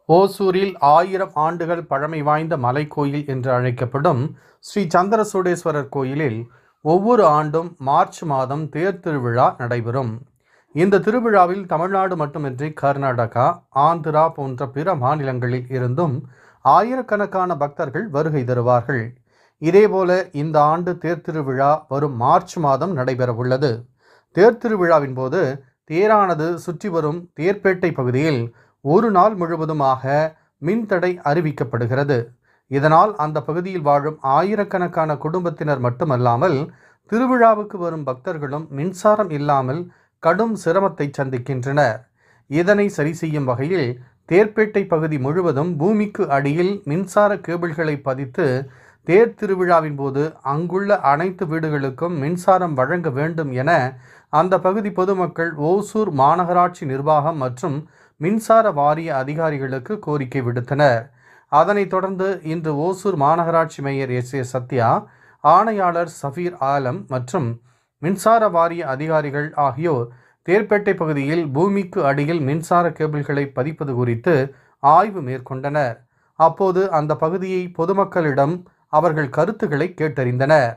ஓசூரில் 1000 ஆண்டுகள் பழமை வாய்ந்த மலைக்கோயில் என்று அழைக்கப்படும் ஸ்ரீ சந்திரசூடேஸ்வரர் கோயிலில் ஒவ்வொரு ஆண்டும் மார்ச் மாதம் தேர் திருவிழா நடைபெறும். இந்த திருவிழாவில் தமிழ்நாடு மட்டுமின்றி கர்நாடகா, ஆந்திரா போன்ற பிற மாநிலங்களில் இருந்தும் ஆயிரக்கணக்கான பக்தர்கள் வருகை தருவார்கள். இதேபோல இந்த ஆண்டு தேர் திருவிழா வரும் மார்ச் மாதம் நடைபெறவுள்ளது. தேர் திருவிழாவின் போது தேரானது சுற்றி வரும் தேர்பேட்டை பகுதியில் ஒரு நாள் முழுவதுமாக மின்தடை அறிவிக்கப்படுகிறது. இதனால் அந்த பகுதியில் வாழும் ஆயிரக்கணக்கான குடும்பத்தினர் மட்டுமல்லாமல் திருவிழாவுக்கு வரும் பக்தர்களும் மின்சாரம் இல்லாமல் கடும் சிரமத்தை சந்திக்கின்றனர். இதனை சரி செய்யும் வகையில் தேர்பேட்டை பகுதி முழுவதும் பூமிக்கு அடியில் மின்சார கேபிள்களை பதித்து தேர் திருவிழாவின் போது அங்குள்ள அனைத்து வீடுகளுக்கும் மின்சாரம் வழங்க வேண்டும் என அந்த பகுதி பொதுமக்கள் ஓசூர் மாநகராட்சி நிர்வாகம் மற்றும் மின்சார வாரிய அதிகாரிகளுக்கு கோரிக்கை விடுத்தனர். அதனைத் தொடர்ந்து இன்று ஓசூர் மாநகராட்சி மேயர் எஸ். சத்யா, ஆணையாளர் சஃபீர் ஆலம் மற்றும் மின்சார வாரிய அதிகாரிகள் ஆகியோர் தேர்பேட்டை பகுதியில் பூமிக்கு அடியில் மின்சார கேபிள்களை பதிப்பது குறித்து ஆய்வு மேற்கொண்டனர். அப்போது அந்த பகுதியை பொதுமக்களிடம் அவர்கள் கருத்துக்களை கேட்டறிந்தனர்.